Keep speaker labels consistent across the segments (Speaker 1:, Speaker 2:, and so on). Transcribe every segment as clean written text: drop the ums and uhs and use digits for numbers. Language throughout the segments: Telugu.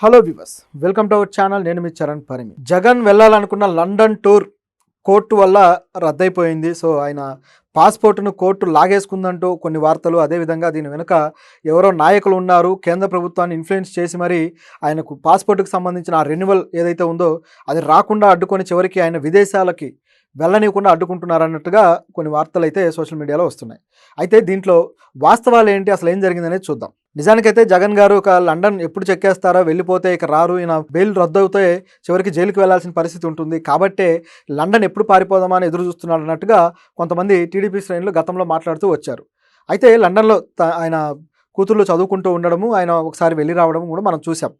Speaker 1: Hello viewers, welcome to our channel. నేను మీ చరణ్ పరిమి. జగన్ వెళ్ళాలనుకున్న లండన్ టూర్ కోర్టు వల్ల రద్దయిపోయింది. సో ఆయన పాస్పోర్ట్ను కోర్టు లాగేసుకుందంటూ కొన్ని వార్తలు, అదేవిధంగా దీని వెనుక ఎవరో నాయకులు ఉన్నారు, కేంద్ర ప్రభుత్వాన్ని ఇన్ఫ్లుయెన్స్ చేసి మరి ఆయనకు పాస్పోర్ట్కి సంబంధించిన ఆ రెన్యువల్ ఏదైతే ఉందో అది రాకుండా అడ్డుకొని చివరికి ఆయన విదేశాలకి వెళ్ళనివ్వకుండా అడ్డుకుంటున్నారన్నట్టుగా కొన్ని వార్తలు అయితే సోషల్ మీడియాలో వస్తున్నాయి. అయితే దీంట్లో వాస్తవాలు ఏంటి, అసలు ఏం జరిగిందనేది చూద్దాం. నిజానికైతే జగన్ గారు ఒక లండన్ ఎప్పుడు చెక్కేస్తారో, వెళ్ళిపోతే ఇక రారు, ఈయన బెయిల్ రద్దు అవుతే చివరికి జైలుకి వెళ్లాల్సిన పరిస్థితి ఉంటుంది కాబట్టే లండన్ ఎప్పుడు పారిపోదామా అని ఎదురు చూస్తున్నాడు అన్నట్టుగా కొంతమంది టీడీపీ శ్రేణులు గతంలో మాట్లాడుతూ వచ్చారు. అయితే లండన్లో ఆయన కూతుర్లు చదువుకుంటూ ఉండడము, ఆయన ఒకసారి వెళ్ళి రావడం కూడా మనం చూసాం.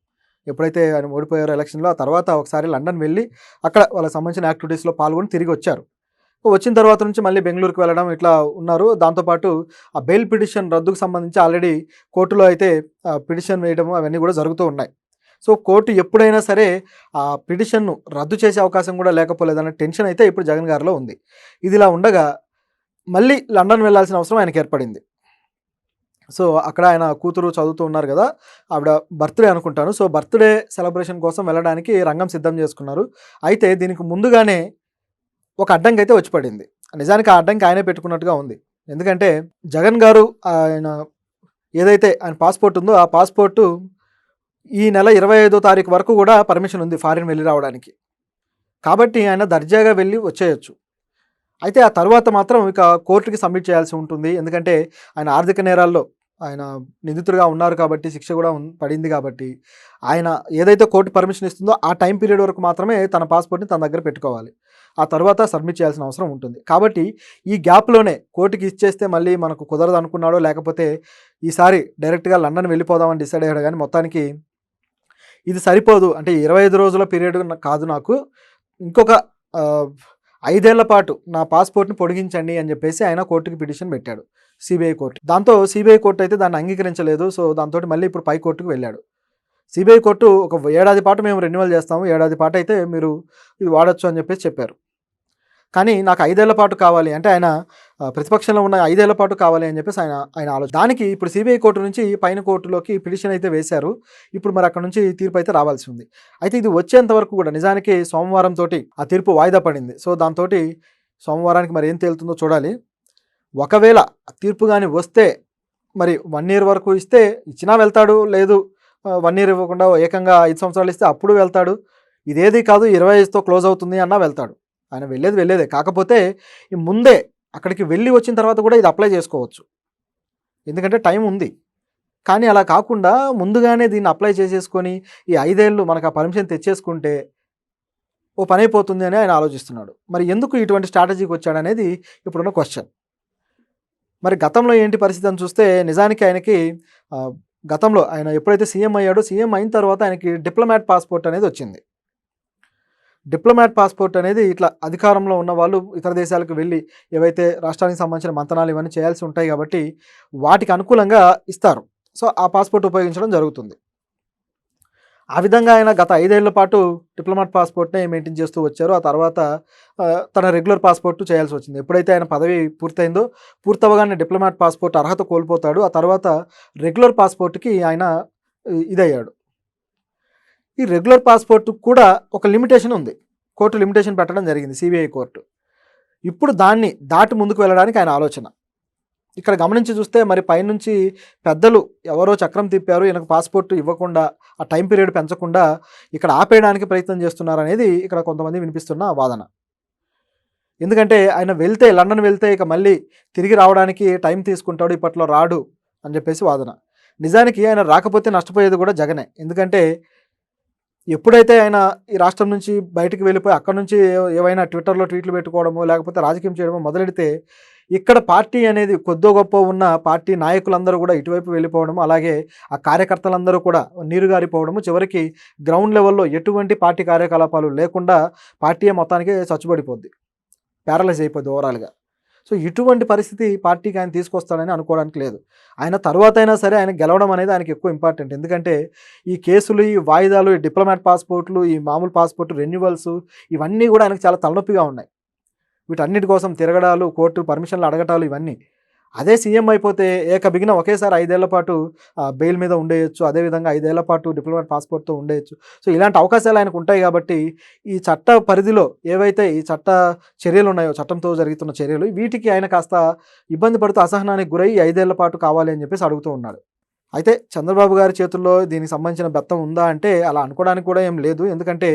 Speaker 1: ఎప్పుడైతే ఆయన ఓడిపోయారో ఎలక్షన్లో, ఆ తర్వాత ఒకసారి లండన్ వెళ్ళి అక్కడ వాళ్ళకి సంబంధించిన యాక్టివిటీస్లో పాల్గొని తిరిగి వచ్చారు. వచ్చిన తర్వాత నుంచి మళ్ళీ బెంగళూరుకి వెళ్ళడం ఇట్లా ఉన్నారు. దాంతోపాటు ఆ బెయిల్ పిటిషన్ రద్దుకు సంబంధించి ఆల్రెడీ కోర్టులో అయితే పిటిషన్ వేయడము అవన్నీ కూడా జరుగుతూ ఉన్నాయి. సో కోర్టు ఎప్పుడైనా సరే ఆ పిటిషన్ను రద్దు చేసే అవకాశం కూడా లేకపోలేదన్న టెన్షన్ అయితే ఇప్పుడు జగన్ గారిలో ఉంది. ఇదిలా ఉండగా మళ్ళీ లండన్ వెళ్ళాల్సిన అవసరం ఆయనకి ఏర్పడింది. సో అక్కడ ఆయన కూతురు చదువుతూ ఉన్నారు కదా, ఆవిడ బర్త్డే అనుకుంటాను. సో బర్త్డే సెలబ్రేషన్ కోసం వెళ్ళడానికి రంగం సిద్ధం చేసుకున్నారు. అయితే దీనికి ముందుగానే ఒక అడ్డంకి అయితే వచ్చి పడింది. నిజానికి ఆ అడ్డంకి ఆయనే పెట్టుకున్నట్టుగా ఉంది. ఎందుకంటే జగన్ గారు ఆయన ఏదైతే ఆయన పాస్పోర్ట్ ఉందో ఆ పాస్పోర్టు ఈ నెల 25వ తారీఖు వరకు కూడా పర్మిషన్ ఉంది ఫారిన్ వెళ్ళి రావడానికి. కాబట్టి ఆయన దర్జాగా వెళ్ళి వచ్చేయచ్చు. అయితే ఆ తర్వాత మాత్రం ఇక కోర్టుకి సబ్మిట్ చేయాల్సి ఉంటుంది. ఎందుకంటే ఆయన ఆర్థిక నేరాల్లో ఆయన నిందితుడిగా ఉన్నారు కాబట్టి, శిక్ష కూడా పడింది కాబట్టి, ఆయన ఏదైతే కోర్టు పర్మిషన్ ఇస్తుందో ఆ టైం పీరియడ్ వరకు మాత్రమే తన పాస్పోర్ట్ని తన దగ్గర పెట్టుకోవాలి. ఆ తర్వాత సబ్మిట్ చేయాల్సిన అవసరం ఉంటుంది. కాబట్టి ఈ గ్యాప్లోనే కోర్టుకి ఇచ్చేస్తే మళ్ళీ మనకు కుదరదు అనుకున్నాడో, లేకపోతే ఈసారి డైరెక్ట్గా లండన్ వెళ్ళిపోదామని డిసైడ్ అయ్యాడు. కానీ మొత్తానికి ఇది సరిపోదు, అంటే 25 రోజుల పీరియడ్ కాదు, నాకు ఇంకొక 5 ఏళ్ల పాటు నా పాస్పోర్ట్ని పొడిగించండి అని చెప్పేసి ఆయన కోర్టుకి పిటిషన్ పెట్టాడు, సిబిఐ కోర్టు. దాంతో సిబిఐ కోర్టు అయితే దాన్ని అంగీకరించలేదు. సో దాంతో మళ్ళీ ఇప్పుడు పై కోర్టుకు వెళ్ళాడు. సిబిఐ కోర్టు ఒక ఏడాది పాటు మేము రెన్యువల్ చేస్తాము, ఏడాది పాటు అయితే మీరు ఇది వాడచ్చు అని చెప్పేసి చెప్పారు. కానీ నాకు 5 ఏళ్ల పాటు కావాలి అంటే, ఆయన ప్రతిపక్షంలో ఉన్న 5 ఏళ్ల పాటు కావాలి అని చెప్పేసి ఆయన ఆలోచన. దానికి ఇప్పుడు సిబిఐ కోర్టు నుంచి పైన కోర్టులోకి పిటిషన్ అయితే వేశారు. ఇప్పుడు మరి అక్కడ నుంచి తీర్పు అయితే రావాల్సి ఉంది. అయితే ఇది వచ్చేంత వరకు కూడా నిజానికి సోమవారం తోటి ఆ తీర్పు వాయిదా పడింది. సో దాంతో సోమవారానికి మరి ఏం తేలుతుందో చూడాలి. ఒకవేళ తీర్పు కానీ వస్తే మరి 1 ఇయర్ వరకు ఇస్తే ఇచ్చినా వెళ్తాడు, లేదు 1 ఇయర్ ఇవ్వకుండా ఏకంగా 5 సంవత్సరాలు ఇస్తే అప్పుడు వెళ్తాడు. ఇదేది కాదు 25తో క్లోజ్ అవుతుంది అన్నా వెళ్తాడు. ఆయన వెళ్ళేదే. కాకపోతే ఈ ముందే అక్కడికి వెళ్ళి వచ్చిన తర్వాత కూడా ఇది అప్లై చేసుకోవచ్చు, ఎందుకంటే టైం ఉంది. కానీ అలా కాకుండా ముందుగానే దీన్ని అప్లై చేసేసుకొని ఈ 5 ఏళ్ళు మనకు ఆ పర్మిషన్ తెచ్చేసుకుంటే ఓ పని అయిపోతుంది అని ఆయన ఆలోచిస్తున్నాడు. మరి ఎందుకు ఇటువంటి స్ట్రాటజీకి వచ్చాడనేది ఇప్పుడున్న క్వశ్చన్. మరి గతంలో ఏంటి పరిస్థితి అని చూస్తే, నిజానికి ఆయనకి గతంలో ఆయన ఎప్పుడైతే సీఎం అయ్యాడో, సీఎం అయిన తర్వాత ఆయనకి డిప్లొమాట్ పాస్పోర్ట్ అనేది వచ్చింది. డిప్లొమాట్ పాస్పోర్ట్ అనేది ఇట్లా అధికారంలో ఉన్న వాళ్ళు ఇతర దేశాలకు వెళ్ళి ఏవైతే రాష్ట్రానికి సంబంధించిన మంతనాలు ఇవన్నీ చేయాల్సి ఉంటాయి కాబట్టి వాటికి అనుకూలంగా ఇస్తారు. సో ఆ పాస్పోర్ట్ ఉపయోగించడం జరుగుతుంది. ఆ విధంగా ఆయన గత 5 ఏళ్ల పాటు డిప్లొమాట్ పాస్పోర్ట్నే మెయింటైన్ చేస్తూ వచ్చారు. ఆ తర్వాత తన రెగ్యులర్ పాస్పోర్ట్ చేయాల్సి వచ్చింది. ఎప్పుడైతే ఆయన పదవి పూర్తయిందో, పూర్తవగానే డిప్లొమాట్ పాస్పోర్ట్ అర్హత కోల్పోతాడు. ఆ తర్వాత రెగ్యులర్ పాస్పోర్ట్కి ఆయన ఇదయ్యాడు. ఈ రెగ్యులర్ పాస్పోర్ట్ కూడా ఒక లిమిటేషన్ ఉంది, కోర్టు లిమిటేషన్ పెట్టడం జరిగింది సిబిఐ కోర్టు. ఇప్పుడు దాన్ని దాటి ముందుకు వెళ్ళడానికి ఆయన ఆలోచన. ఇక్కడ గమనించి చూస్తే మరి పైనుంచి పెద్దలు ఎవరో చక్రం తిప్పారు, ఈయనకు పాస్పోర్ట్ ఇవ్వకుండా, ఆ టైం పీరియడ్ పెంచకుండా ఇక్కడ ఆపేయడానికి ప్రయత్నం చేస్తున్నారనేది ఇక్కడ కొంతమంది వినిపిస్తున్న వాదన. ఎందుకంటే ఆయన లండన్ వెళ్తే ఇక మళ్ళీ తిరిగి రావడానికి టైం తీసుకుంటాడు, ఇప్పట్లో రాడు అని చెప్పేసి వాదన. నిజానికి ఆయన రాకపోతే నష్టపోయేది కూడా జగనే. ఎందుకంటే ఎప్పుడైతే ఆయన ఈ రాష్ట్రం నుంచి బయటకు వెళ్ళిపోయి అక్కడ నుంచి ఏవైనా ట్విట్టర్లో ట్వీట్లు పెట్టుకోవడమో, లేకపోతే రాజకీయం చేయడమో మొదలెడితే ఇక్కడ పార్టీ అనేది కొద్దో గొప్ప ఉన్న పార్టీ నాయకులందరూ కూడా ఇటువైపు వెళ్ళిపోవడము, అలాగే ఆ కార్యకర్తలందరూ కూడా నీరుగారిపోవడము, చివరికి గ్రౌండ్ లెవెల్లో ఎటువంటి పార్టీ కార్యకలాపాలు లేకుండా పార్టీ మొత్తానికి చచ్చుబడిపోద్ది, ప్యారలైజ్ అయిపోద్ది ఓవరాల్గా. సో ఇటువంటి పరిస్థితి పార్టీకి ఆయన తీసుకొస్తాడని అనుకోవడానికి లేదు. ఆయన తర్వాత అయినా సరే ఆయన గెలవడం అనేది ఆయనకి ఎక్కువ ఇంపార్టెంట్. ఎందుకంటే ఈ కేసులు, ఈ వాయిదాలు, ఈ డిప్లొమాట్ పాస్పోర్ట్లు, ఈ మామూలు పాస్పోర్ట్ రెన్యువల్స్ ఇవన్నీ కూడా ఆయనకు చాలా తలనొప్పిగా ఉన్నాయి. వీటన్నిటి కోసం తిరగడాలు, కోర్టు పర్మిషన్లు అడగటాలు, ఇవన్నీ అదే సీఎం అయిపోతే ఏకబిగిన ఒకేసారి 5 ఏళ్ల పాటు బెయిల్ మీద ఉండేయొచ్చు. అదేవిధంగా 5 ఏళ్ల పాటు డిప్లొమాట్ పాస్‌పోర్ట్‌తో ఉండేయొచ్చు. సో, ఇలాంటి అవకాశాలు ఆయనకు ఉంటాయి గాబట్టి, ఈ చట్ట పరిధిలో ఏవైతే ఈ చట్ట చర్యలున్నాయో, చట్టంతో జరుగుతున్న చర్యలు, వీటికి ఆయన కాస్త ఇబ్బంది పడుతూ అసహనానికి గురై 5 ఏళ్ల పాటు కావాలి అని జెప్పేసి అడుగుతూ ఉన్నాడు. అయితే చంద్రబాబు గారి చేతుల్లో దీనికి సంబంధించిన బెత్తం ఉందా అంటే, అలా అనుకోవడానికి కూడా ఏం లేదు. ఎందుకంటే